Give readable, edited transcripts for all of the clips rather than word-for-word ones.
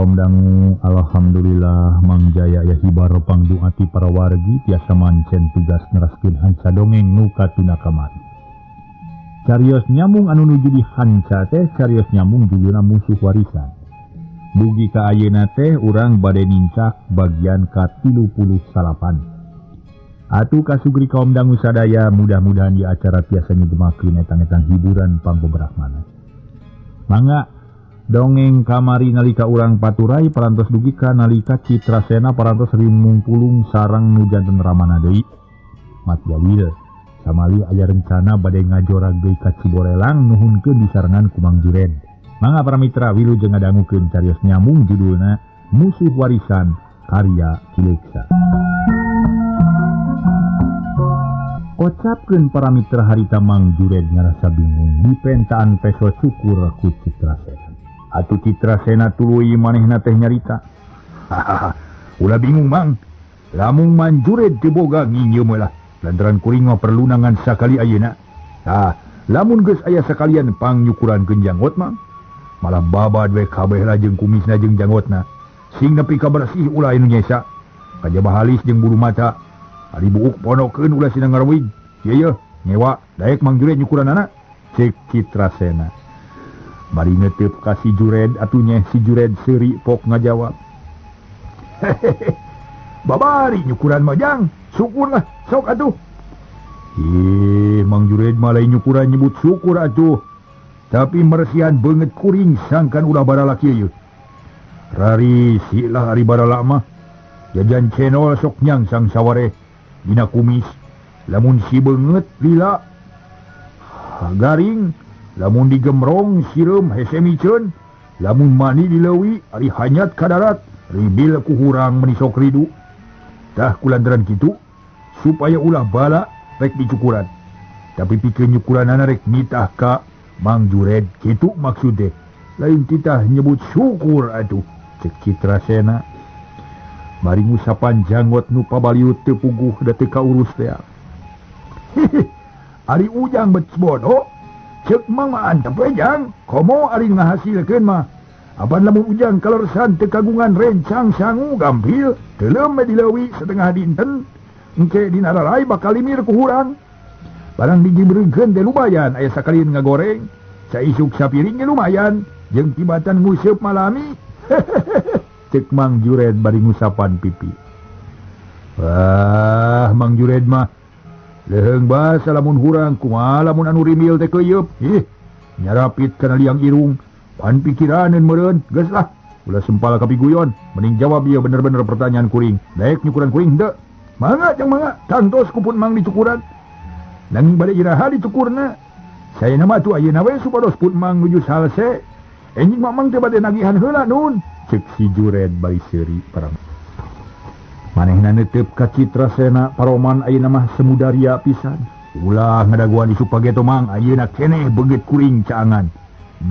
kaum dangu alhamdulillah mangjaya ya hibar pangduati para wargi tiasa mancen tugas neraskeun hanca dongeng nu katuna kamari. Carios nyamung anu nuju di hanca teh carios nyamung judulna musuh warisan. Dugi ka ayeuna teh urang bade nincak bagian ka-38. Atuh kasugri kaum dangu sadaya mudah-mudahan di acara tiasa ngegemakeun etang-etang hiburan pangbeberahmana. Mangga dongeng kamari nalika urang paturai parantos dugi ka nalika Citrasena parantos rimung pulung sareng nu janten ramana deui. Mat Jalil samali aya rencana bade ngajorag deui ka Ciborelang nuhunkeun disarengan ku Mang Jured. Mangga para mitra wilujeng ngadangukeun carios nyamung judulna Musuh Warisan karya Kileksa. Kocapkeun para mitra harita Mang Jured ngarasa bingung dipentaan peso cukur ku Citrasena. Atuh Citrasena tuluy manehna teh nyarita. Hahaha, ulah bingung Mang. Lamun Mang Jured teu boga nginyeum lah. Lantaran kuring mah perlunangan sakali ayeuna. Tah, lamun geus aya sakalian pangnyukurankeun janggot Mang. Malah babad we kabeh lah jeung kumisna jeung janggotna. Sing nepi ka bersih ulah anu nyesa. Kajaba halis jeung bulu mata. Ari buuk ponokeun ulah sina ngarwig. Ieu nyewa daek Mang Jured nyukuranana. Cek Citrasena. Bari netep ka si Jured atunya si Jured seuri pok ngajawab. Hehehe. Babari nyukuran majang. Syukurlah sok atuh. Mang Jured malai nyukuran nyebut syukur atuh. Tapi meresihan banget kuring sangkan ulah baralaki ieu. Rari silah ari barala mah. Jajan cendol sok nyang sang saware dina kumis. Lamun si beungeut lila garing, lamun digemrong sireum hese miceun, lamun mani dileuwi ari hanyat ka darat ribil ku hurang menisok ridu. Tah kulantaran kitu supaya ulah bala rek dicukuran. Tapi pikeun nyukuranana rek nitah ka Mang Jured kitu maksude. Lain titah nyebut syukur atuh cek Citrasena. Bari ngusapan janggot nu pabaliut teu puguh da teu kaurus teh. Ari ujang becbodo cek Mang mantep we jang komo ari ngahasilkeun mah apan lamun ujang kalersan teu kagungan rencang sangu gampil teuleum me dileuwi setengah dinten engke dina ralai bakal limir ku hurang barang dijibreungkeun teh lumayan aya sakalian ngagoreng saisuk sapiring ge lumayan jeung tibatan nguseup malami cek Mang Jured bari ngusapan pipi. Wah Mang Jured mah leheung basa lamun hurang kumaha lamun anu rimil teh keuyeub. Nyarapit kana liang irung pan pikiraneun meureun geus lah ulah sempal kapiguyon mending jawab ieu bener-bener pertanyaan kuring daek nyukuran kuring henteu. Mangga jeung mangga tangtos kupun Mang dicukuran nanging bade iraha dicukurna sayeuna mah atuh ayeuna we supados pun Mang nuju salse enjing Mang teh bade nagihan heula nun cek si Jured bari seuri parang. Manehna netep ka Citrasena paroman ayeuna mah semudaria pisan. Ulah ngadaguan isu pageto Mang ayeuna keneh beget kuring caangan.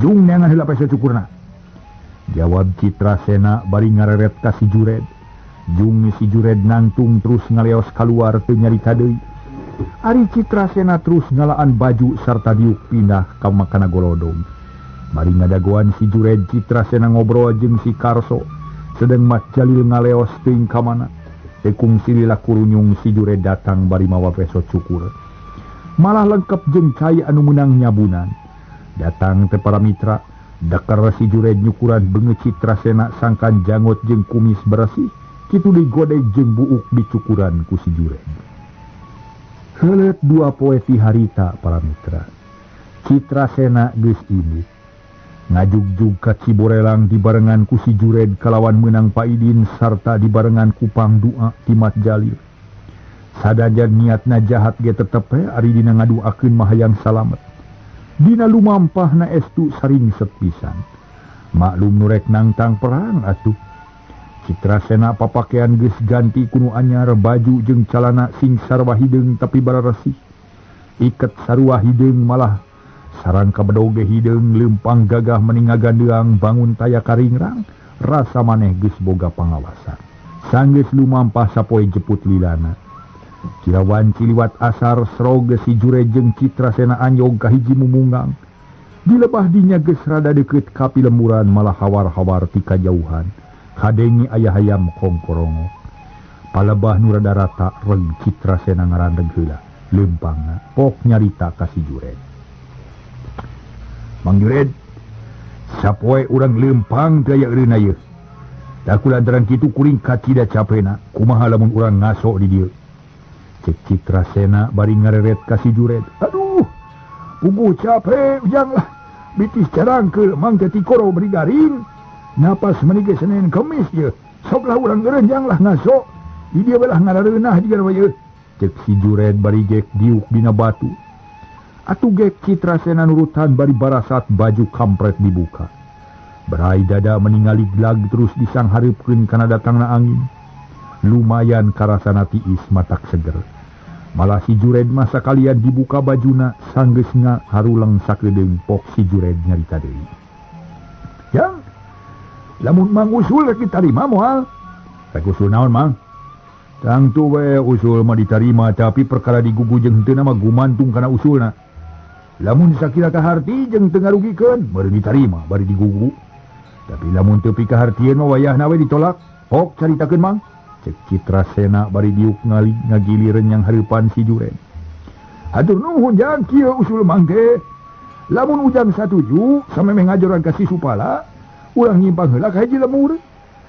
Jung neangan heula peso cukurna. Jawab Citrasena bari ngareret ka si Jured. Jung si Jured nangtung terus ngaleos kaluar teu nyarita deui. Ari Citrasena terus ngalaan baju sarta diuk pindah ka makana golodong. Bari ngadaguan si Jured Citrasena ngobrol jeung si Karso. Sedang Mat Jalil ngaleos teuing ka mana. Tekung silila kurunyung si Jured datang bari mawa peso cukur. Malah lengkap jeung cai anu meunang nyabunan. Datang teh para mitra, dakar si Jured nyukuran beungeut Citrasena sangkan janggot jeung kumis bersih, kitu digodeg jeung buuk dicukuran ku si Jured. Heuleut dua poe ti harita para mitra. Citrasena geus imit. Ngajugjug ka Ciborelang dibarengan ku si Jured kalawan meunang Paidin sarta dibarengan ku pangdua ti Mat Jalil. Sadajan niatna jahat ge tetep ari dina ngaduakeun mahayang salamet. Dina lumampahna estu saringset pisan. Maklum nu rek nangtang perang atuh. Citrasena papakean geus ganti kuno anyar baju jeung calana sing sarua hideung tapi bararesih. Iket sarua hideung malah sarang kabedoge hideung leumpang gagah mending ngagandeang bangun taya karingrang rasa maneh geus boga pangawasan. Sanggeus lumampah sapoe jeput lilana. Kirawan ciliwat asar srog si Jured jeung Citrasena anyog ka hiji mumunggang. Dilebah dinya geus rada deukeut ka pilemuran malah hawar-hawar ti kajauhan. Kadengi aya hayam kongkorongok. Palebah nu rada rata reg Citrasena ngarandeg heula. Leumpangna pok nyarita ka si Jured. Mang Jured, sapoe urang leumpang teu aya eureunna ieu. Da kulantaran kitu kuring kacida capena, kumaha lamun urang ngaso di dieu. Cek Citrasena bari ngareret ka si Jured. Aduh, puguh capek ujang lah. Bitis carangkeul mang teh ti koro beri garing. Napas menike Senin Kemis ye. Sok lah urang gerenjang lah ngaso. Di dieu belah ngarareunah jiga we. Cek si Jured bari gek diuk dina batu. Atuh gek Citrasena nurutan bari barasat baju kampret dibuka. Berai dada meningali gelag terus disanghareupeun kana datangna angin. Lumayan karasana tiis matak seger. Malah si Jured masa kalian dibuka bajuna sanggeusna harulang sakeudeung pok si Jured nyarita deui. Yang lamun mang usul rek ditarima moal. Rek usul naon mang? Tangtu we usul mah ditarima tapi perkara digugu jeung henteu mah gumantung kana usulna. Lamun sakira kaharti jeung teu ngarugikeun bari ditarima bari digugu. Tapi lamun teu pikahartieun mah wayahna we ditolak. Hok caritakeun mang. Cek Citrasena bari diuk ngagilireun yang hareupan si Jured. Hatur nuhun jang kieu usul mang teh. Lamun ujang satuju samemeh ngajoran ka si Supala, urang nyimpang heula ka hiji lemur.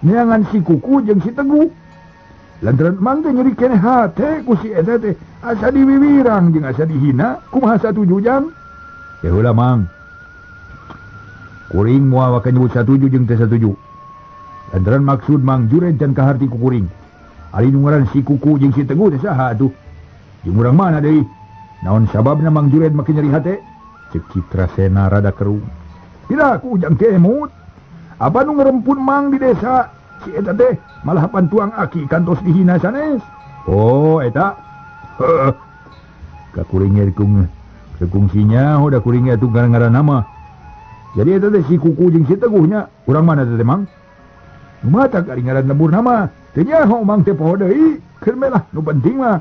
Neangan si Kuku jeung si Teguh. Lantaran mang teh nyeri keneh hate ku si eta teh asa diwiwirang jeung asa dihina, kumaha satuju jang? Ya heula mang. Kuring moal waka nyebut satuju jeung teh satuju. Lantaran maksud Mang Jured dan kaharti ku kuring. Ari nu ngaran si Kuku jeung si Teguh teh saha atuh? Jeung urang mana deui? Naon sababna Mang Jured make nyeri hate? Cek Citrasena rada kerung. Pira ku ujang teh emut? Apa nu ngarempun mang di desa? Si eta teh malah pantuang aki kantos dihina sanes. Oh, eta. Heuh. Ka kuring kung sinya da kuring atuh ngaran nama. Jadi eta teh si Kuku jeung si Teguhnya, urang mana teh mang? Nu matak ari ngaran lembur nama. Teu nyaho mang teh poho deui. Keur meh lah nu penting mah.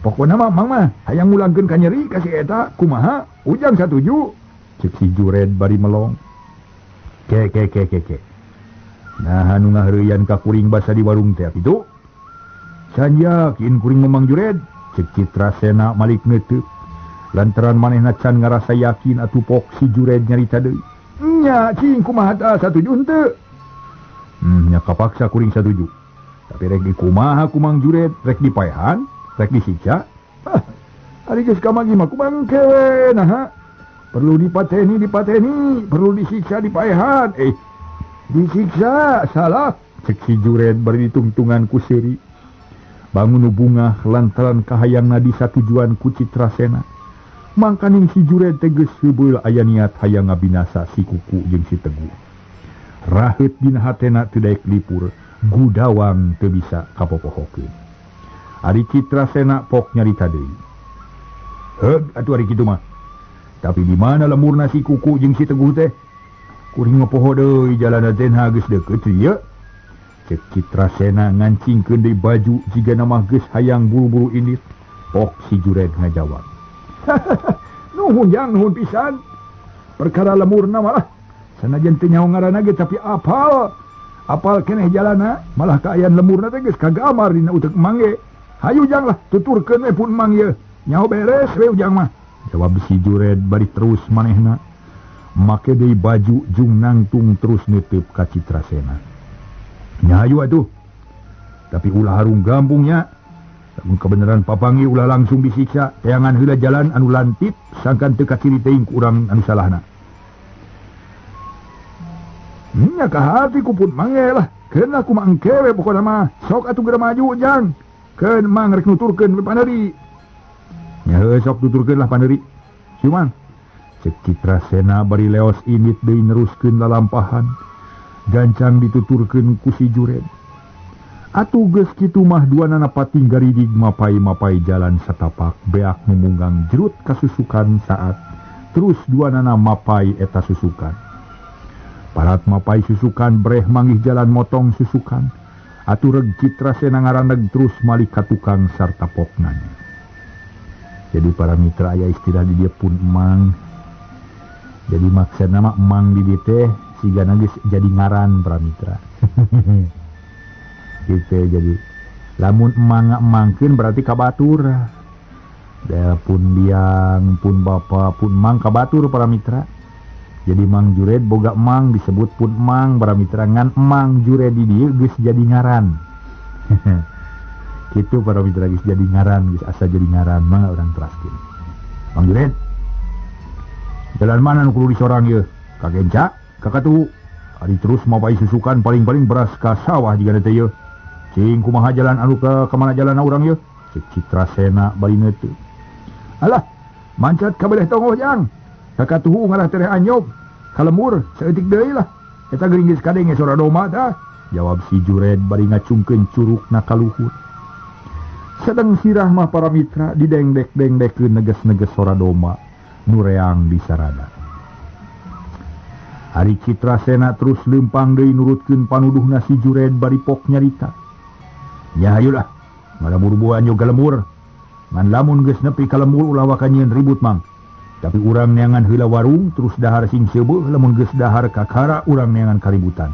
Pokona mah mang mah hayang ngulangkeun ka nyeri ka si eta, kumaha? Ujang satuju. Cek si Jured bari melong. Ke. Nah anu ngahareuyan ka kuring basa di warung teh kitu. Can yakin kuring Mang Jured? Cek Citrasena malik neuteuk. Lantaran manehna can ngarasa yakin atuh pok si Jured nyarita deui. Nya cing kumaha tah satuju henteu? Nya kapaksa kuring satuju. Tapi rek dikumaha ku Mang Jured, rek dipaehan, rek disiksa. Ari geus kamagi mah kumang kewe nah. Perlu dipateni, perlu disiksa dipaehan. Disiksa salah. Cek si Jured bari ditungtungan ku seuri. Bangun bunga lantaran kahayangna disatujuan ku Citrasena. Mangkaning si Jured teh geus heubeul aya niat hayang ngabinasa si Kuku jeung si Teguh. Raheut dina hatena teu daek lipur, gudawang teu bisa kapopohokeun. Ari Citrasena pok nyarita deui. Heug atuh ari kitu mah. Tapi di mana lemurna si Kuku jeung si Teguh teh? Kuring poho deui jalanna teh geus deukeut ieu. Cek Citrasena ngancingkeun deui baju jigana mah geus hayang buru-buru indit. Pok si Jured ngajawab. Nuhun jang nuhun pisan. Perkara lemurna malah sanajan teu nyaho ngaranna ge tapi apal keneh jalanna malah kaayaan lemurna teh geus kagamar dina uteuk Mang ge. Hayu jang lah tuturkeun we pun Mang ye. Nyaho beres we ujang mah. Jawab si Jured bari terus manehna make deui baju jung nangtung terus neuteub ka Citrasena. Nya hayu atuh. Tapi ulah harung gambungnya. Lamun kebenaran papangi ulah langsung disiksa, teangan heula jalan anu lantit sangkan teu kaciri teuing ku urang anu salahna. Nya kahati ku pun Mang ge lah. Keun aku Mang kewe pokona mah. Sok atuh geura maju jang. Keun Mang rek nuturkeun paneuri. Nya heuh sok tuturkeun lah paneuri. Sieu Mang. Cek Citrasena bari leos init deui neruskeun lalampahan. Gancang dituturkeun ku si Jured. Atuh geus kitu mah duanana pating garidig mapai-mapai jalan satapak beak memunggang jerut kasusukan saat terus duanana mapai eta susukan. Parat mapai susukan breh manggih jalan motong susukan. Atuh reg Citrasena ngaraneg terus malik ka tukang sarta poknanya. Jadi para mitra aya istilah di dia pun Mang. Jadi maksud nama emang di teh siga geus jadi ngaran para mitra. Gitu jadi lamun emang berarti kabatur. Da pun biang pun bapa pun mang kabatur para mitra. Jadi Mang Jured boga emang disebut pun emang para mitra ngan emang Jured di dieu geus jadi ngaran. Gitu para mitra geus jadi ngaran, geus asa jadi ngaran mangga urang teraskeun. Mang Jured, jalan mana nu kudu disorang ieu? Ka Genca, ka Katuhu. Ari terus mapai susukan paling-paling beras ka sawah jiga teh ieu. Cing kumaha jalan anu ka mana jalan urang ieu? Cek Citrasena balina teu. Alah, mancat ka beleh tongoh jang. Ka Katuhu ngarah tereh anyog, kalembur saeutik deui lah. Eta geuning geus kadenge sora doma tah. Jawab si Jured bari ngacungkeun curugna ka luhur. Sedang sirah mah para mitra didengdek-dengdekeun neges-neges sora doma nu reang di sarada. Ari Citrasena terus leumpang deui nurutkeun panuduhna si Jured bari pok nyarita. Nya hayulah, ngalembur buah anyog kalembur. Ngan lamun geus nepi kalembur ulah wakanyeun ribut mang. Tapi urang neangan heula warung terus dahar sing seubeuh lamun geus dahar kakara urang neangan kaributan.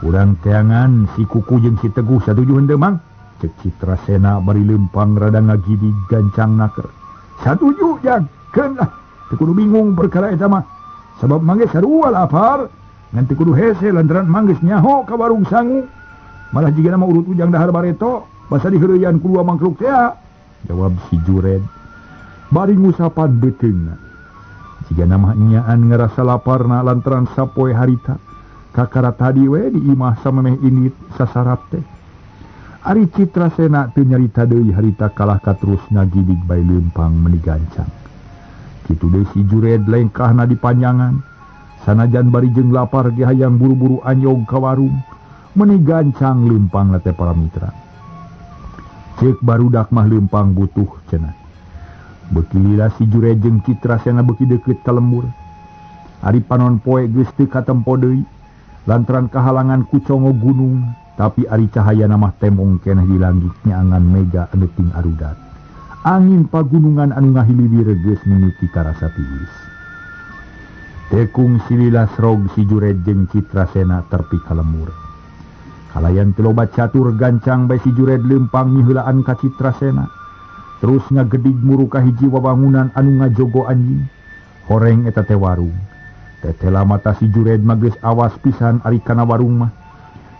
Urang teangan si Kuku jeung si Teguh satuju henteu mang. Cek Citrasena bari leumpang rada ngagidi gancang naker. Satuju jang, keun lah. Teu kudu bingung perkara eta mah. Sabab mangge sarua lapar, ngan teu kudu hese lantaran manggeus nyaho ka warung sangu. Malah jigana mah urut ujang dahar bareto, basa diheureuyan ku dua mangkruk teh. Jawab si Jured. Bari ngusapan beteungna. Jigana mah nyaan ngerasa laparna lantaran sapoe harita. Kakara tadi we di imah samemeh init sasarap teh. Ari Citrasena teu nyarita deui harita kalah katerus ngagidig bae leumpang meuni gancang. Kitu deui si Jured lengkahna dipanjangan. Sanajan bari jeung lapar ge hayang buru-buru anyog ka warung, meuni gancang leumpang teh para mitra. Cek barudak mah leumpang butuh cenah. Beuki lila si Jured jeung Citrasena beuki deukeut ka lembur. Ari panon poe geus teu katempo deui lantaran kahalangan ku congo gunung, tapi ari cahayana mah temong keneh di langit nyaangan mega anu ting arudat. Angin pagunungan anu ngahiliwir geus mimiti karasa tiis. Tekung sililas rog si Jured jeung Citrasena terpi ka lembur. Kalayan teu loba catur gancang bae si Jured leumpang nyiheulaan ka Citrasena. Terus ngagedig muru ka hiji wawangunan anu ngajogo anjing. Horeng eta teh warung. Tetela mata si Jured mah geus awas pisan ari kana warung mah.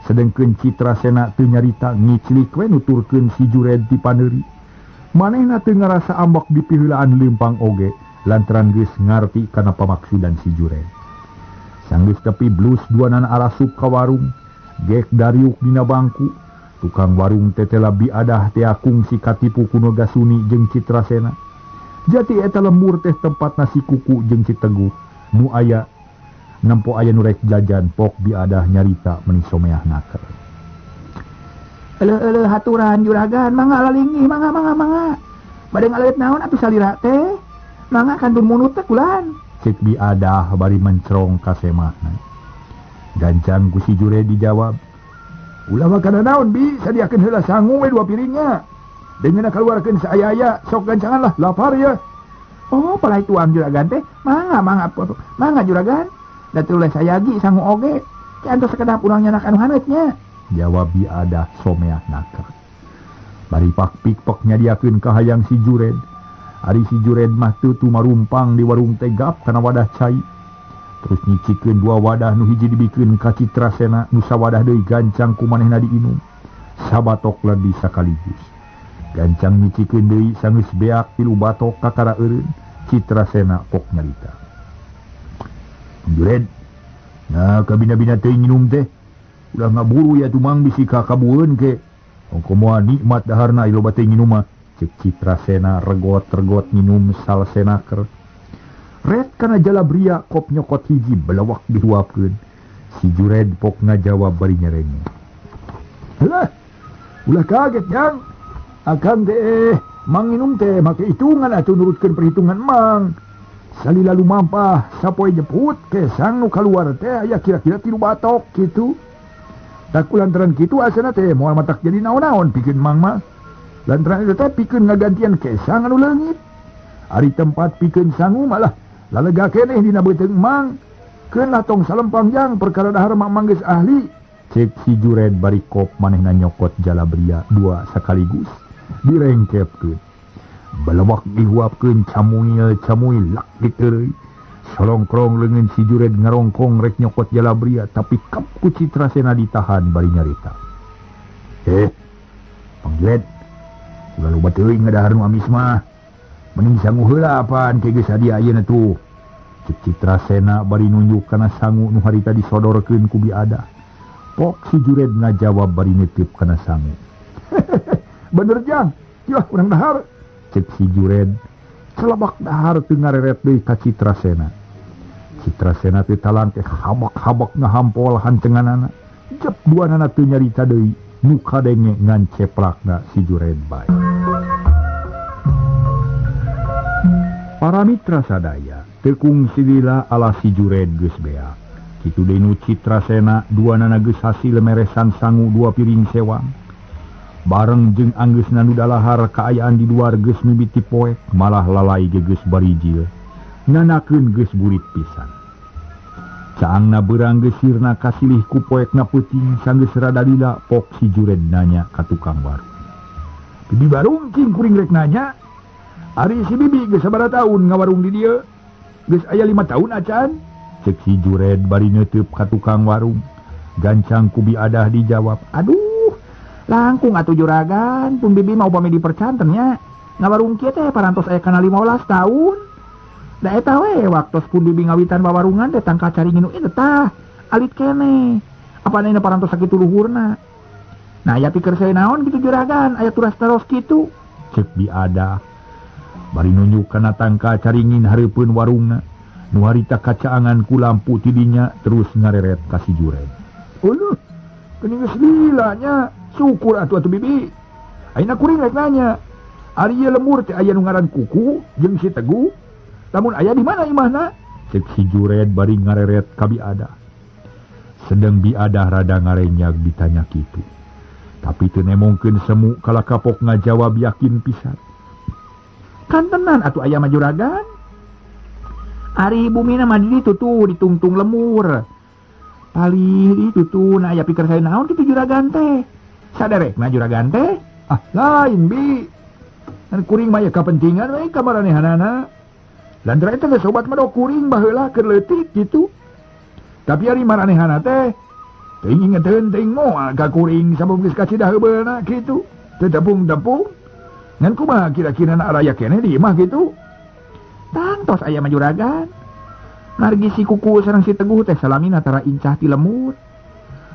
Sedengkeun Citrasena teu nyarita ngiclik we nuturkeun si Jured ti paneuri. Manehna teu ngarasa ambak di piheulaan leumpang oge lantaran geus ngarti kana pamaksudan si Jured. Sanggeus tepi blus duanana arasup ka warung, gek dariuk dina bangku. Tukang warung tetela biadah teh akung si katipu kuno Gasuni jeung Citrasena. Jati eta lembur teh tempat nasi Kuku jeung si Teguh nu aya nempo aya nu rek jajan pok biadah nyarita meuni someah naker. Eleuh haturan juragan, mangga lalingi, mangga. Bade ngaleut naon atuh salira teh? Mangga kantun munut teh kulan. Cek biadah bari mencrong ka semahna. Gancang ku si Jured dijawab. Ulah makan naon bi, sadiakeun heula sangu we 2 piringnya. Dengan keluarkeun saaya-aya, sok gancangan lah, lapar ya. Oh, palai tuang juragan teh. Mangga juragan. Da teu leh sayagi sangu oge. Ki antos sakedap urang nyanak anu haneutnya. Jawab biadah someah naker. Bari pakpik-pok nyadiakeun ka hayang si Jured. Ari si Jured mah teu tumarumpang di warung tegap kana wadah cai. Terus nyicikeun 2 wadah nu hiji dibikeun ka Citrasena, nu sawadah deui gancang ku manehna diinum. Sabatok ladi sakaligus. Gancang nyicikeun deui sanggeus beak 3 batok kakara eureun. Citrasena pok nyarita. Jured, nah kabina-bina teh nginum teh. Ulah ngaburu ya tumang bisi ka kabueun ke. Ongko moal nikmat daharna ilo bate nginum mah. Cek Citrasena regot-regot nginum salsenaker. Red kana jalabria kop nyokot hiji belawak dihuapkeun. Si Jured pok ngajawab bari nyereng. Halah, ulah kaget jang. Akang teh mang nginum teh make hitungan atuh nurutkeun perhitungan mang. Salila lumampah sapoe jeput ke sang nu kaluar teh aya kira-kira 3 batok kitu. Tak lantaran kitu asana teh moal matak jadi naon-naon pikeun mang mah. Lantaran eta teh pikeun ngagantian kesang anu leungit. Ari tempat pikeun sangu malah lalega keneh dina beuteung mang. Keun lah tong salempangjang perkara dahar mamang geus ahli. Cek si Jured bari kop manehna nyokot Jalabria dua sekaligus direngkepkeun. Balewak dihuapkeun camuil lak diteureuy. Solongkrong leungeun si Jured ngarongkong rek nyokot Jalabria tapi kap ku Citrasena ditahan bari nyarita. Panggiled. Ulah loba teuing ngadahar nu amis mah. Mending sangu heula apaan ke geus hadiah ayeuna tuh. Cek Citrasena bari nunjuk kana sangu nu harita disodorkeun ku Biada. Pok si Jured ngajawab bari neuteup kana sangu. Bener jang, yah urang dahar. Cek si Jured, celabak dahar teu ngareret deui ka Citrasena. Citrasena teu talang teh habak-habak ngahampol hancenganana. Jep duanana teu nyarita deui, nu kadenge ngan ceplakna si Jured bae. Para mitra sadaya tekung silila ala si Jured geus beak. Kitu deui nu Citrasena duanana geus hasil meresan sangu 2 piring sewang. Bareng jeung anggeusna nu dalahar kaayaan di luar geus mimiti poek, malah lalai ge geus barijil. Nganakeun geus burit pisan. Caangna beurang geus sirna kasilih ku poekna peuting sanggeus rada lila pok si Jured nanya ka tukang warung. Bibi warung cing kuring rek nanya. Ari si bibi geus sabaraha taun ngawarung di dieu? Geus aya 5 tahun acan. Cek si Jured bari neuteup ka tukang warung. Gancang ku Biadah dijawab, aduh, langkung atuh juragan, pun bibi mau upami dipercantennya. Ngawarung kieu teh parantos aya kana 15 tahun. Da eta we waktos pun bibi ngawitan wawarungan teh tangka cari nginu ieu tah. Alit kene. Apana parantos sakitu luhurna. Nah, aya pikeun sae naon kitu juragan, aya turas-taros kitu. Cek Biadah. Bari nunjuk kana tangka caringin hareupeun warungna. Nu harita kacaangan ku lampu tidinya terus ngareret ka si Jured. Uluh, geuning geus lilanya, syukur atuh bibi. Ayeuna kuring rek nanya, ari ieu lemur teh aya nu ngaran Kuku jeung si Teguh. Lamun aya di mana imahna? Cek si Jured bari ngareret ka Biadah. Sedeng Biadah rada ngarenyag ditanya kitu. Tapi teu nemongkeun semu kala kapok ngajawab yakin pisan. Kan tenan atuh aya mah juragan. Ari bumina mah di tutu ditungtung lemur. Palih ditutu na aya pikeun sae naon kitu juragan teh. Saderekna juragan teh? Ah, lain bi. Kan kuring mah aya kapentingan we ka maranehanana. Lantaran eta geus sobat mah do kuring baheula keur leutik kitu. Tapi ari maranehanana teh teuing ingeteun teuing moal ka kuring sabab geus kacidah heubeulna kitu. Teu tepung-tepung. Ngan kumaha kira-kira na raya keneh di imah kitu? Tangtos aya mah juragan. Margi si Kuku sareng si Teguh teh salamina tara incah ti lemur.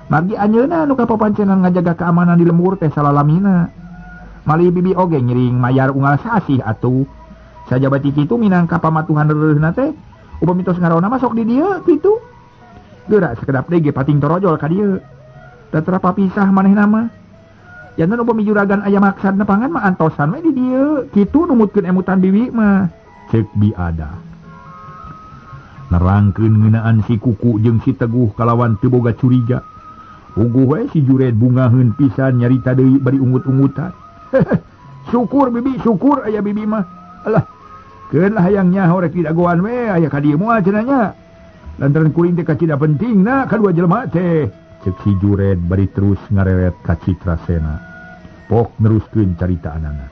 Margi anjeunna nu kapapancenan ngajaga keamanan di lemur teh salalamina. Malih bibi oge ngiring mayar unggal sasih atuh. Sajabati kitu minangka pamatuhan reureusna teh upami tos ngarona mah sok di dieu kitu. Geura sakedap deui ge pating torojol ka dieu. Da tara papisah manehna mah. Janten upami juragan aya maksad nepangan mah antosan we di dieu. Kitu numutkeun emutan bibi mah. Cek Biadah. Nerangkeun ngeunaan si Kuku jeung si Teguh kalawan teu boga curiga. Uguh we si Jured bungaheun pisan nyarita deui bari ungut-ungutan. Syukur bibi, syukur aya bibi mah. Alah, keun lah hayang nyaho rek didagoan we aya ka dieu moal cenanya. Lantaran kuring teh kacida pentingna kadua jelema teh. Cek si Jured bari terus ngareret ka Citrasena. Pok neruskeun caritaanana.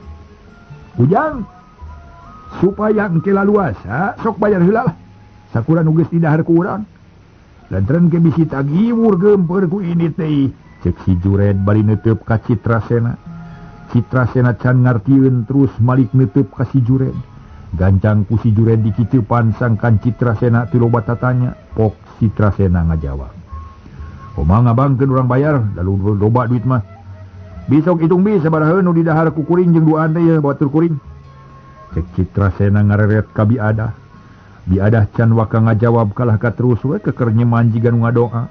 Ujang, supaya engke laluasa sok bayar heula lah. Sakuran nu geus didahar ku urang. Lantaran ke bisi tagiwur geumpeur ku ini teh. Cek si Jured bari neuteup ka Citrasena. Citrasena can ngartieun terus malik neuteup ka si Jured. Gancang ku si Jured dikiteupan sangkan Citrasena teu loba tatanya. Pok Citrasena ngajawab. Kumaha ngabangkeun urang bayar, lalu loba duit mah. Besok hitung bi sabaraha nu didahar ku kuring jeung duaan teh batur kuring. Cek Citrasena ngareret ka Biadah. Biadah can waka ngajawab kalah ka terus we keker nyeman jiga nu ngadoa.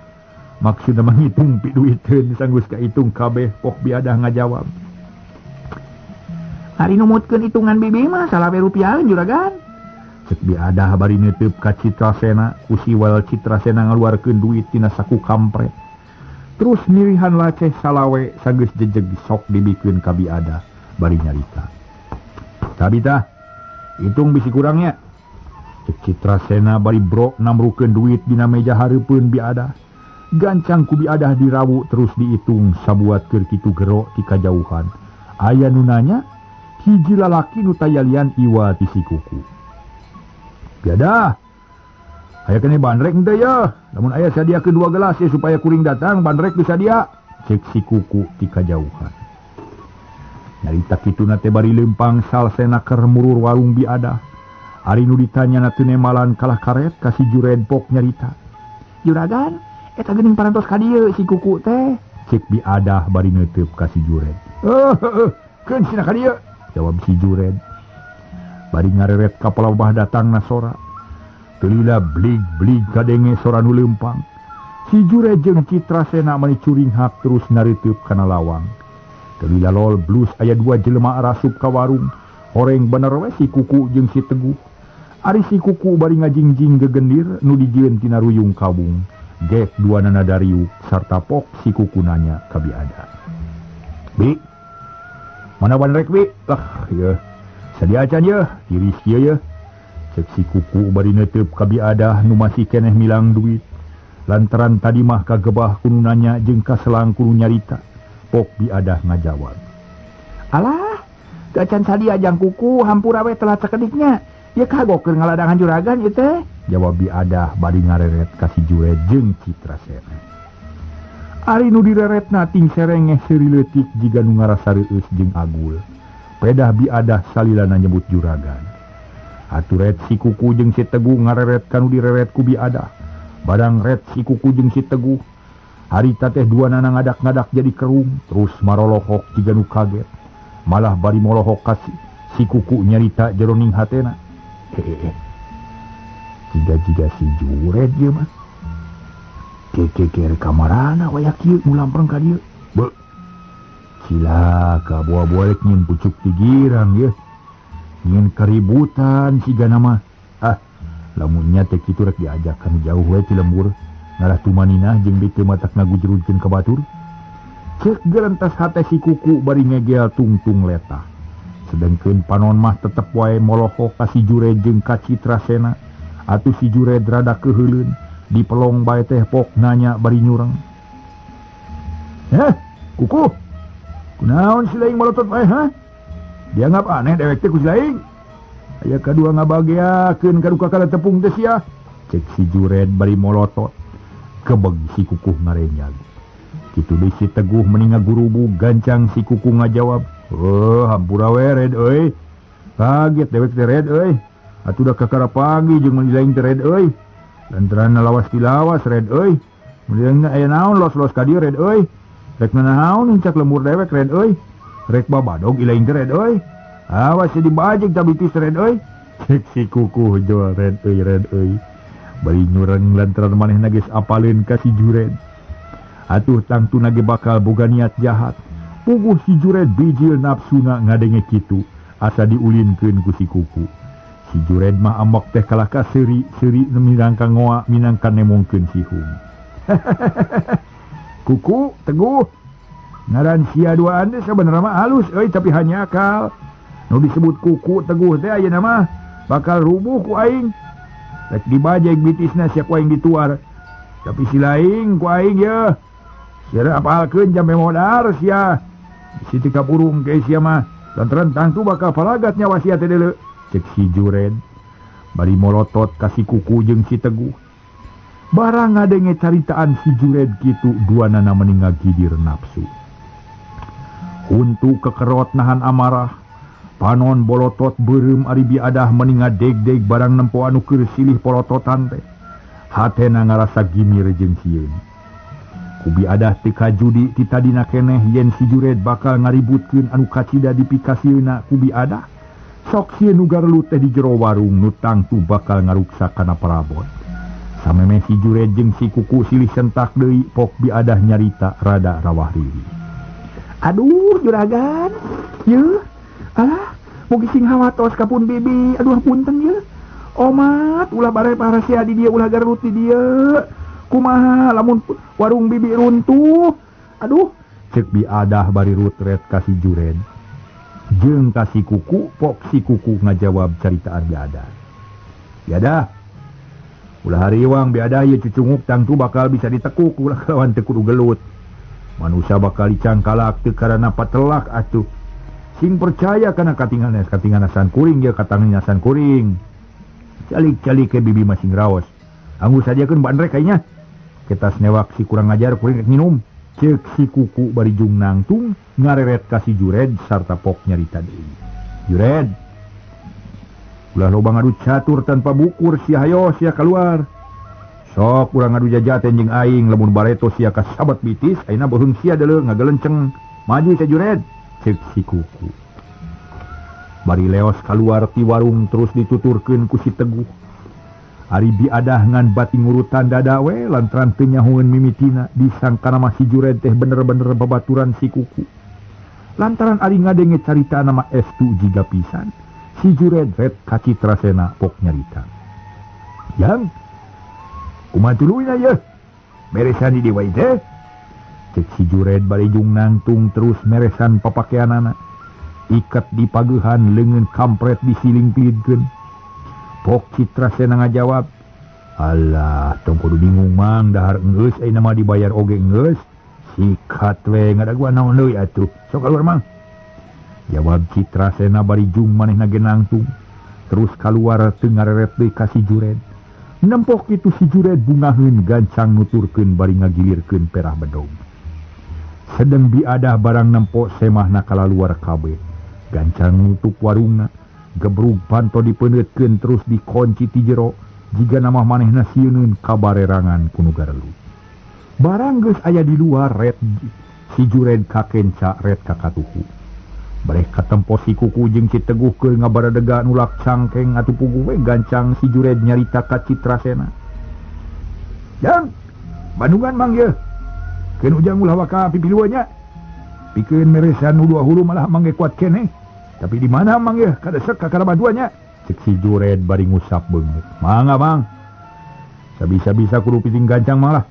Maksudna mah ngitung pi duiteun sanggeus kahitung kabeh. Pok Biadah ngajawab. Ari numutkeun hitungan bibi mah salawe rupiah juragan. Cek Biadah bari neuteup ka Citrasena, usiwal Citrasena ngaluarkeun duit tina saku kampret. Terus nirihan laceh salawe sanggeus jejeg sok dibikeun ka Biadah bari nyarita. Tabita, hitung bisi kurangnya. Cek Citrasena bari brok namrukeun duit dina meja hareupeun biadah. Gancang ku biadah dirawu terus diitung sabuat keur kitu gero ti kajauhan. Aya nu nanya, hiji lalaki nu tayalian iwa ti si Kuku. Biadah, aya kene bandrek henteu ya. Lamun aya sadiakeun 2 gelas ya supaya kuring datang bandrek bisa dia. Cek si Kuku ti kajauhan. Nyarita kituna teh bari leumpang salsena keur murur warung biadah. Ari nu ditanya teu nemalan kalah karet ka si Jured pok nyarita. Juragan, eta geuning parantos ka dieu si Kuku teh. Cek biadah bari neuteup ka si Jured. Keun cenah ka dieu, jawab si Jured. Bari ngareret ka palabah datang nasora. Teulila blig-blig kadenge sora nu leumpang. Si Jured jeung Citrasena mani curing hak terus nareuteub kana lawang. Teulila lol blus aya 2 jelema rasup ka warung. Horeng bener we si Kuku jeung si Teguh. Ari si Kuku bari ngajingjing gegendir nu dijieun tina ruyung kabung. Gek duanana dariuk sarta pok si Kuku nanya ka biadah. Bi, mana bandrek bi? Lah, ya. Sadia acan ya, tiris kieu ya. Cek si Kuku bari neuteup ka biadah nu masih keneh milang duit. Lantaran tadi mah kagebah kudu nanya jeung kaselang kudu nyarita. Pok biadah ngajawab. Alah, gacan sadia jang Kuku hampura we telah cekediknya. Ya kagok keur ngaladangan juragan ieu teh. Jawab biadah bari ngareret ka si Jured jeung Citrasena. Ari nu direretna ting serengeh seuri leutik jiga nu ngarasa reueus jeung agul. Pedah biadah salilana nyebut juragan. Aturet si Kuku jeung si Teguh ngareret kanu direret ku biadah. Badang ret si Kuku jeung si Teguh. Harita teh duanana ngadak-ngadak jadi kerung, terus marolohok jiga nu kaget. Malah bari molohok ka si Kuku nyarita jeroning hatena. Jiga-jiga si Jured ieu mah. Keke kamarana waya kieu nu lampreng ka dieu. Beuh. Cilaka buah-buah rek nyin pucuk ti girang ye. Nyin keributan sigana mah. Lamun nya teh kitu rek diajakan jauh we ti lembur. Ngalah tumaninah jeung biteu matak ngagujrudkeun ka batur. Ceuk gerentas hate si Kuku bari ngegel tungtung letah. Sedengkeun panon mah tetep wae molohok ka si Jured jeung ka Citrasena. Atuh si Jured rada keheuleun, dipelong bae teh pok nanya bari nyureng. Kuku, kunaon si laing molotot bae ha? Dianggap aneh dewek teh ku si laing. Aya kadua ngabageakeun kaduka kala tepung teh sia. Cek si Jured bari molotot. Kebeg si Kuku ngarenyag. Kitu deui si Teguh meni ngagurubu gancang si Kuku ngajawab. Hampura we Red euy. Kaget dewek teh Red euy. Atuh da kakara pagi jeung mun laing teh Red euy. Lantaran lawas tilawas Red euy. Mun aya naon los-los ka dieu Red euy. Rek naon encak lembur dewek Red euy. Rek babadog ilaing teh Red euy. Awas jadi bajeg tabitis Red euy. Cek si Kuku jual Red euy. Bari nyureng lantaran manehna geus apaleun ka si Jured. Atuh tangtu nage bakal boga niat jahat. Puguh si Jured bijil nafsuna ngadenge kitu, asa diulinkeun ku si Kuku. Si Jured mah ambok teh kalah ka seuri minangka ngoa minangka nemongkeun si Hum. Kuku, Teguh. Ngaran sia duaan teh sabenerna mah halus euy tapi hanya akal. Nu disebut Kuku Teguh teh ayeuna mah bakal rubuh ku aing. Rek dibajeg bitisna sia ku aing dituar. Tapi si laing ku aing ye. Sia apalkeun jambe modar sia. Siti kapurung ge sia mah. Lantaran tangtu bakal palagat nyawa sia teh deuleu. Cek si Jured. Bari molotot ka si Kuku jeung si Teguh. Barang ngadenge caritaan si Jured kitu duanana meni ngagidir nafsu. Huntu kekerot nahan amarah. Panon bolotot beureum ari biadah meni ngadeg-deg barang nempo anu keur silih polototan teh. Hatena ngarasa gimir jeung sieun. Ku biadah teu kajudi ti tadina keneh yen si Jured bakal ngaributkeun anu kacida dipikasieuna ku biadah. Sok sieun nu garelu teh di jero warung nu tangtu bakal ngaruksak kana parabot. Sameme si Jured jeung si Kuku silih sentak deui pok biadah nyarita rada rawah riri. Aduh juragan. Yeuh. Alah, mugi sing hawatos kapun bibi. Aduh punten ye. Omat ulah bare parasia di dia ulah garut di dia. Kumaha lamun warung bibi runtuh. Aduh, cek biadah bari rutret ka si Jured. Jeung ka si Kuku, pok si Kuku ngajawab caritaan biadah. Biada. Ulah hariwang biada ieu cucunguk tangtu bakal bisa ditekuk ulah lawan teu kudu gelut. Manusia bakal dicangkalak teu karana patelak atuh. Sing percaya kana katinganasan kuring ya katanganyasan kuring. Calik-calik ke bibi masing raos. Anggus sajakeun bandrek kayaknya. Kita snewak si kurang ajar kuring rek minum. Cek si kuku bari jung nangtung ngareret ka si Jured sarta pok nyarita deui. Jured. Ulah loba ngadu catur tanpa bukur sia hayo sia keluar. Sok urang ngadu jajaten jeung aing lamun bareto sia ka sabat bitis ayeuna beuheung sia deuleu ngagelenceng. Maju teh Jured. Cek si kuku. Bari leos keluar ti warung terus dituturkeun ku si Teguh. Ari biadah ngan bating urutan dada we lantaran teu nyahoeun mimitina disangkana mah si Jured teh bener-bener babaturan si kuku. Lantaran ari ngadenge carita nama estu jiga pisan. Si Jured red kacitrasena pok nyarita. Yang kumaha tuluy na ye? Beresan di dewa teh. Cek si Jured bari jung nangtung terus meresan papakeanana. Ikat di pagehan leungeun kampret disiling pilidkeun. Pok Citrasena ngajawab, alah tong kudu bingung mang dahar enggeus ayeuna mah dibayar oge enggeus. Sikat we ngadaguan naon deui atuh. Sok kaluar mang. Jawab Citrasena bari jung manehna ge nangtung. Terus kaluar teu ngareret deui ka si Jured. Nempok itu si Jured bungaheun gancang nuturkeun bari ngagilirkeun perah bedog. Sedeng biadah barang nempok semahna kalaluar kabeh. Gancang nutup warungna. Gebrug panto dipeneutkeun terus dikunci ti jero jiga nama manehna sieun kabarerangan kuno garelu. Barang geus aya di luar red si Jured kakenca red ka katuhu. Bareh katempo si kuku jeung si Teguh keur ngabaradega nulak cangkeng atuh puguh we gancang si Jured nyarita ka Citrasena. Jang, Bandungan mang ye. Keun ujang ulah waka pipiluan nya. Pikeun meresan nu dua hulu malah mangge kuat keneh. Tapi di mana mang ya? Kada sek ka karabaduanya. Cek si Jured bari ngusap beungeut. Mangga mang. Sabisa-bisa kudu piting gancang malah.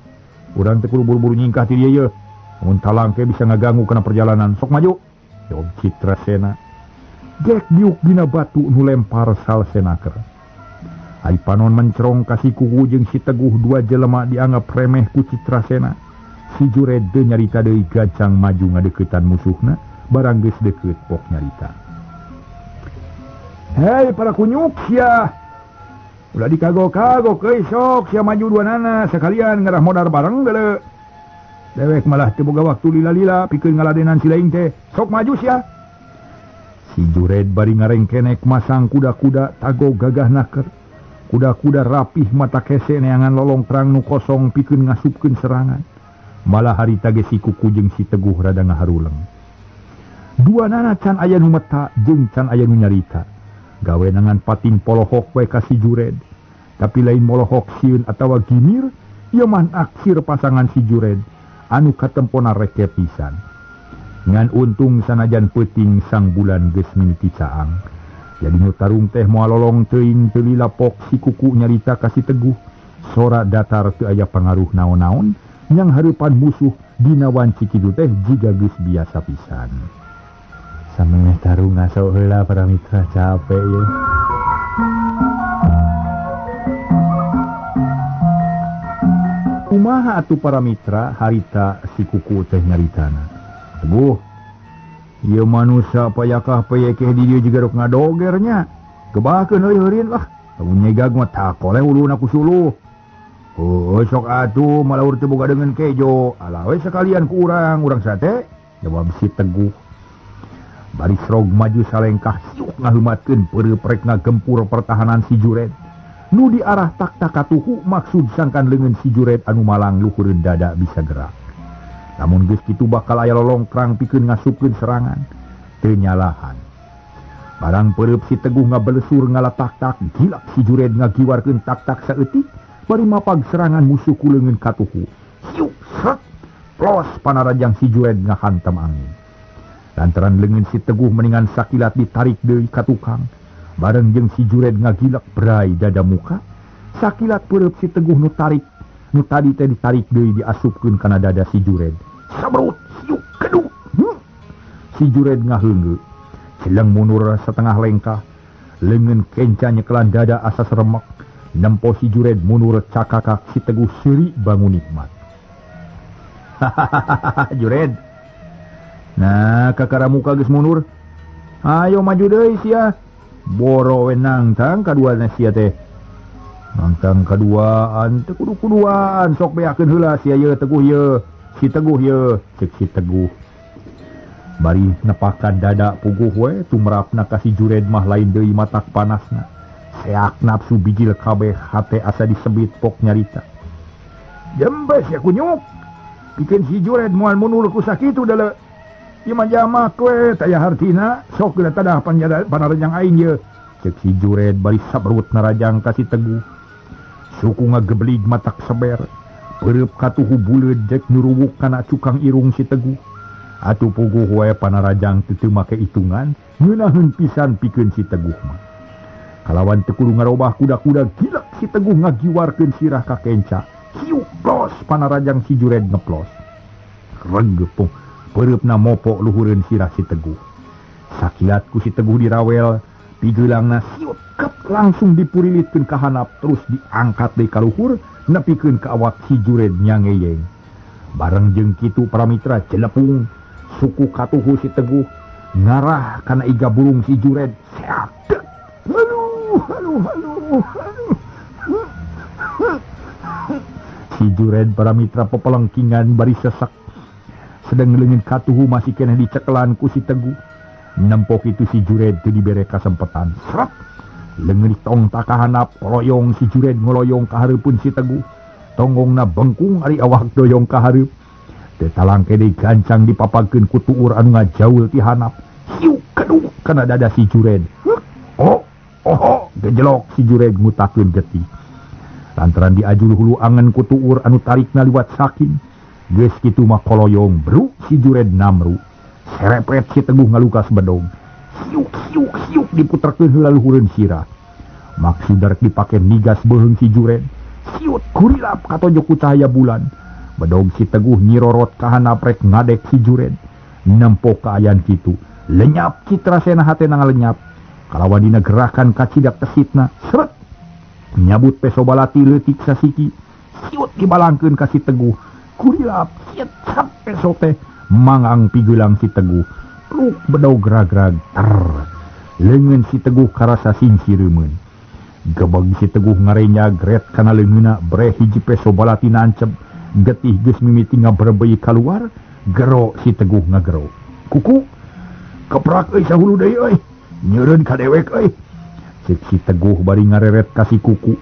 Urang teh kudu buru-buru nyingkah ti dieu ye. Mun talang ke bisa ngaganggu kana perjalanan. Sok maju. Jawab Citrasena. Gek diuk dina batu nu lempar salsenaker. Ai panon mencrong ka si Kuku jeung si Teguh dua jelema dianggap remeh ku Citrasena. Si Jured teu nyarita deui gancang maju ngadeuketan musuhna barang geus deukeut pok nyarita. Hei para kunyuk sia. Ulah dikagok-kagok euy sok sia maju duanana sekalian ngarah modar bareng geuleuh. Dewek malah teu boga waktu lila-lila pikeun ngaladenan si laing teh. Sok maju sia. Si Jured bari ngarengkenek masang kuda-kuda tago gagah naker. Kuda-kuda rapih mata kese neangan lolong terang nu kosong pikeun ngasupkeun serangan. Malah harita ge si Kuku jeung si Teguh rada ngaharuleng. Duanana can aya nu meta jeung can aya nu nyarita. Gawe nangan pating polohok we ka si Jured. Tapi lain molohok sieun atawa gimir, ieu mah aksir pasangan si Jured anu katempona reke pisan. Ngan untung sanajan peuting sang bulan geus mimiti caang. Jadi nu tarung teh moal lolong teuing teu lila pok si Kuku nyarita ka si Teguh. Sora datar teu aya pangaruh naon-naon yang hareupan musuh dina wanci kitu teh jiga geus biasa pisan. Sameh tarung ngaso heula para mitra capek ye. Kumaha atuh para mitra harita si Kuku teh nyaritana. Teguh, ieu manusia payakah payekeh di dieu jiga rok ngadogernya. Gebahkeun euy heureun lah. Lamun nyegag mah takole uluna ku suluh. Oh, sok atuh malaur teu boga dengan kejo. Alah we sekalian ku urang sate. Jawab si Teguh. Bari srog maju salengkah siuk ngaheumatkeun peureup rek ngagempur pertahanan si Jured. Nu di arah tak-tak katuhu maksud sangkan leungeun si Jured anu malang luhureun dada bisa gerak. Namun geus kitu bakal aya lolongkrang pikeun ngasupkeun serangan. Teu nyalahan. Barang peureup si Teguh ngabelesur ngalatak-tak gilak si Jured ngagiwarkeun tak-tak saeutik bari mapag serangan musuh ku leungeun katuhu. Siuk sret plos panarajang si Jured ngahantam angin. Lantaran leungeun si Teguh meningan sakilat ditarik deui ka tukang. Bareng jeung si Jured ngagilak berai dada muka. Sakilat peureup si Teguh nu tadi teh ditarik deui diasupkeun kana dada si Jured. Sabrut siuk kedu. Si Jured ngaheunggeu. Cileng mundur setengah lengkah. Leungeun kenca nyekelan dada asa seremek. nempo si Jured mundur cakakak si Teguh seri bangun nikmat. Hahaha Jured. Nah kakara muka geus mundur. Ayo maju deui sia. Boro wenang tang kaduana sia teh. Nangtang kaduaan teu kudu-kuduan sok beakeun heula sia ye Teguh ye. Si Teguh ye cek si Teguh. Bari nepakan dada puguh we tumrapna ka si Jured mah lain deui matak panasna. Seak nafsu bijil kabeh hate asa disebit pok nyarita. Jembes ya kunyuk. Bikin si Jured moal munul ku sakitu dale. Ieu mah jamak we taya hartina sok geula tadah panarenjang aing ye. Cek si Jured bari sabrut narajang ka si Teguh. Suku ngageblig matak seber. Pereup katuhu buleud dek nyuruwuk kana cukang irung si Teguh. Atuh puguh we panarajang teu make itungan, ngeunaheun pisan pikeun si Teguh mah. Kalawan teu kudu ngarobah kuda-kuda gila si Teguh ngagiwarkeun sirah ka kenca. Hiuk plos panarajang si Jured ngeplos. Reggepung pereupna mopok luhureun sirah si Teguh. Sakilat ku si Teguh dirawel, pigeulangna siut kep langsung dipurilitkeun ka handap terus diangkat deui ka luhur nepikeun ka awak si Jured nyangeyeng. Bareng jeung kitu para mitra celepung suku katuhu si Teguh ngarah kana iga burung si Jured. Seak. Halu. Si Jured para mitra pepelengkingan bari sesak. Sedang leungin katuhu masih keneh dicekelan ku si Teguh. Nempok itu si Jured teu dibere kasempetan. Srep. Leungin tong takahanap royong si Jured ngoloyong ka hareupeun si Teguh. Tonggongna bengkung ari awak doyong ka hareup. Teu talangke deui gancang dipapagkeun ku tuur anu ngajaul ti handap. Hiu keduk kana dada si Jured. Oh, gejelok si Jured ngutakeun getih. Lantaran diajul hulu angen ku tuur anu tarikna liwat saking. Geus kitu mah koloyong bru si Jured namru. Serepet si Teguh ngalukas bedog. Hiuk diputerkeun heula luhureun sirah. Maksud darek dipake migas beuheung si Jured. Siut kurilap katojok ku cahaya bulan. Bedog si Teguh nyirorot ka handap rek ngadek si Jured. Nempok kaayaan kitu. Lenyap Citrasena hatena ngalenyap. Kalawan dina gerakan kacidak tesitna. Seret. Nyabut peso balati leutik sasiki. Siut dibalangkeun ka si Teguh. Kurilap siet sap peso teh. Mangang pigulang si Teguh. Luk bedog gragrag. Leungeun si Teguh karasa sinsireumeun. Gebeg si Teguh ngarenya gret kana leungeunna bre hiji peso balati nancep. Getih geus mimiti ngabrebei kaluar. Gero si Teguh ngagero. Kuku keprak euy sahulu deui euy. Nyeureun ka dewek euy. Cek si Teguh bari ngareret ka si kuku.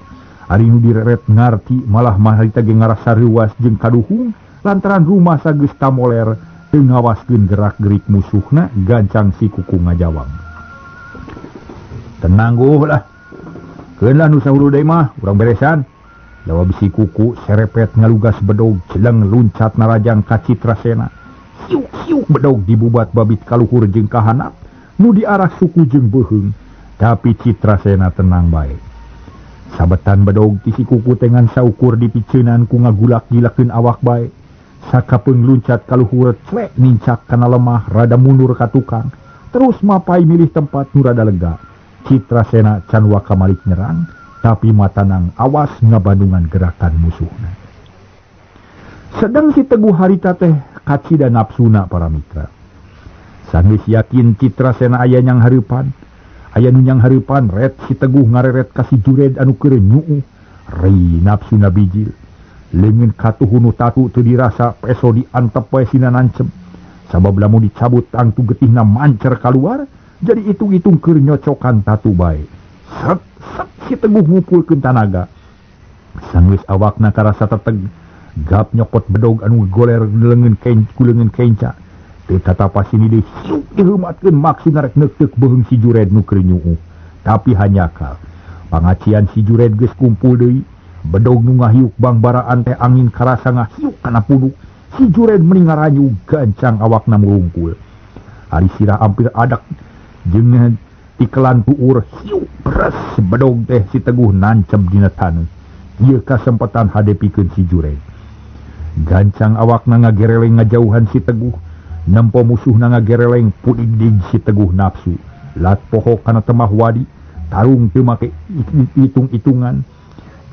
Ari nu direret ngarti malah maharita ge ngarasa reuwas jeung kaduhung lantaran rumah sageus tamoler teu ngawaskeun gerak-gerik musuhna gancang si kuku ngajawang. Tenang guh lah. Keun lah nu sahulu deui mah urang beresan. Lawa bisi kuku serepet ngalugas bedog celeng luncat narajang ka Citrasena. Hiuk bedog dibubat babit kaluhur jeung ka handap nu diarah suku jeung beuheung. Tapi Citrasena tenang bae. Sabetan bedog ti si kuku tengan saukur dipiceunan ku ngagulak-gilakeun awak bae. Sakapeung luncat kaluhur clek nincak kana lemah rada mundur ka tukang. Terus mapai milih tempat nu rada lega. Citrasena can waka malik nyerang. Tapi matanang awas ngabandungan gerakan musuhna. Sedang si Teguh harita teh kacida nafsuna para mitra. Sanggeus yakin Citrasena aya nyang hareupan. Aya nu nyang hareupan ret si Teguh ngareret ka si Jured anu keur nyuu. Rei nafsuna bijil. Leungeun katuhu nu tatu teu dirasa peso diantep wae sina nancem. Sabab lamun dicabut tangtu getihna mancer kaluar, jadi itung-itung keur nyocokan tatu bae. Set si Teguh ngumpulkeun tanaga. Sanggeus awakna karasa teteg, gap nyokot bedog anu goler leungeun kenca. Teu tatapas ini deui hiuk diheumatkeun maksudna rek neukteuk beuheung si Jured nu keur nyuu. Tapi hanyakal. Pangacian si Jured geus kumpul deui. Bedog nu ngahiuk bangbaraan teh angin karasa ngahiuk kana puduk. Si Jured mending ngaranyu gancang awakna murungkul. Ari sirah ampir adak jeung tikelan tuur hiuk beres bedog teh si Teguh nancep dina taneuh. Ieu kasempatan hadepikeun si Jured. Gancang awakna ngagereleng ngajauhan si Teguh. Nempo musuhna ngagereleng pudig si Teguh nafsu. Lat poho kana temah wadi. Tarung teu make hitung-hitungan.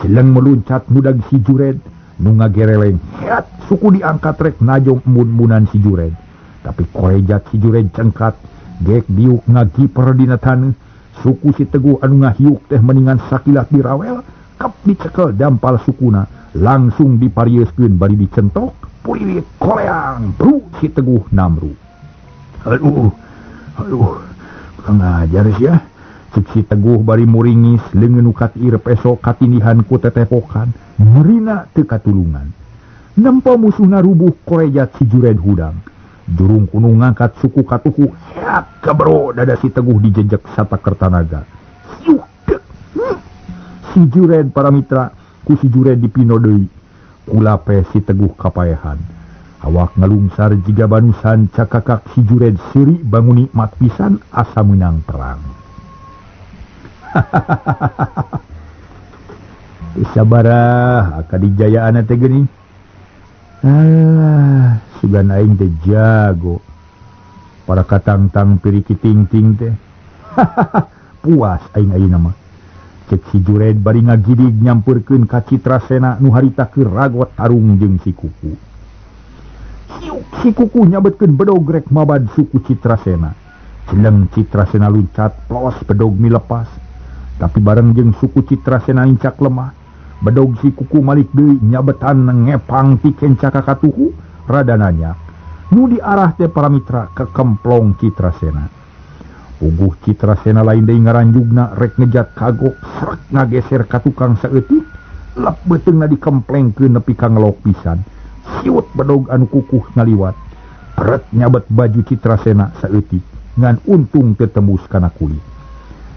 Jeleng meluncat mudag si Jured nu ngagereleng heat suku diangkat rek najong embun-embunan si Jured. Tapi korejat si Jured cengkat gek diuk ngagiper dina taneuh. Suku si Teguh anu ngahiuk teh meningan sakilat dirawel kap dicekel dampal sukuna langsung diparieuskeun bari dicentok puriwit koleang bru si Teguh namru. Aduh kurang ajar sih ya. Cik si Teguh bari muringis leungeun ukat irep esok katindihan ku tetepokan merina teu katulungan. Nempo musuhna rubuh korejat si Jured hudang. Jurung kuno ngangkat suku katuku heak kabro dada si Teguh dijejek sata kertanaga. Si Jured para mitra ku si Jured dipino deui. Kulape si Teguh kapaehan. Awak ngalungsar jiga banusan cakakak si Jured seri bangun nikmat pisan asa menang perang. Sabarah akadijayaan teh geuning. Sugan aing teh jago. Para katangtang piriki ting-ting teh. Puas aing ayeuna mah. Cek si Jured bari ngagidig nyampeurkeun ka Citrasena nu harita keur ragot tarung jeung si Kuku. Si Kuku nyabetkeun bedog rek mabad suku Citrasena. Jeleng Citrasena luncat plos bedog milepas. Tapi bareng jeung suku Citrasena incak lemah, bedog si Kuku malik deui nyabetan ngepang ti kenca kakatuhu rada nanyak. Nu diarah teh para mitra ke kemplong Citrasena. Puguh Citrasena lain deui ngaranjugna rek ngejat kagok srek ngageser ka tukang saeutik, lep beuteungna dikemplengkeun nepi ka ngelok pisan. Siut bedog anu kukuh ngaliwat. Peret nyabet baju Citrasena saeutik ngan untung teu tembus kana kulit.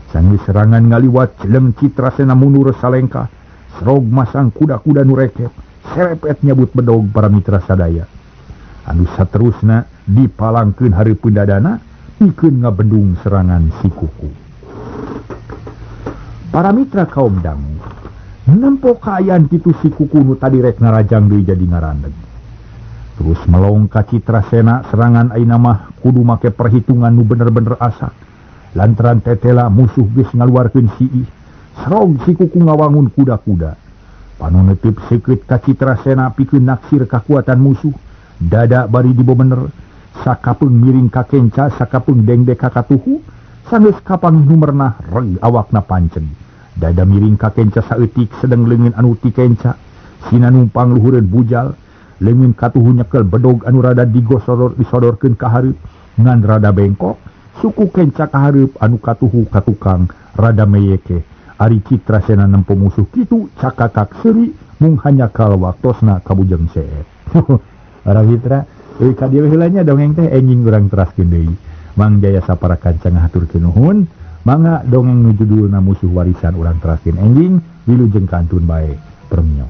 Sanggeus serangan ngaliwat jeleng Citrasena mundur salengkah, srog masang kuda-kuda nu rekep, serepet nyabut bedog para mitra sadaya. Anu saterusna dipalangkeun hareupeun dadana, pikeun ngabendung serangan si Kuku. Para mitra kaum dangu, nempo kaayaan kitu si Kuku nu tadi rek narajang deui jadi ngarandeg. Terus melong ka Citrasena serangan ayeuna mah kudu make perhitungan nu bener-bener asak. Lantaran tetela musuh geus ngaluarkeun siih, srog si Kuku ngawangun kuda-kuda. Panu neuteup seukeut ka Citrasena pikeun naksir kakuatan musuh, dada bari dibobener, sakapeung miring ka kenca, sakapeung dengdek ka katuhu, sanggeus kapang numerna reg awakna pancen. Dada miring ka kenca saeutik sedeng leungeun anu ti kenca, sina numpang luhureun bujal, leungeun katuhu nyekel bedog anu rada disodorkeun ka hareup, ngan rada bengkok. Suku kenca kahareup anu katuhu katukang rada meyeke. Ari Citrasena nempo musuh kitu cakakak seri mung hanyakal waktosna kabujeng seet. Para mitra, ka dieu heula nya dongeng teh enjing urang teraskeun deui. Mang Jaya sapara kancang ngaturkeun nuhun. Mangga dongeng nu judulna Musuh Warisan urang teraskeun enjing wilujeng kantun bae. Premio.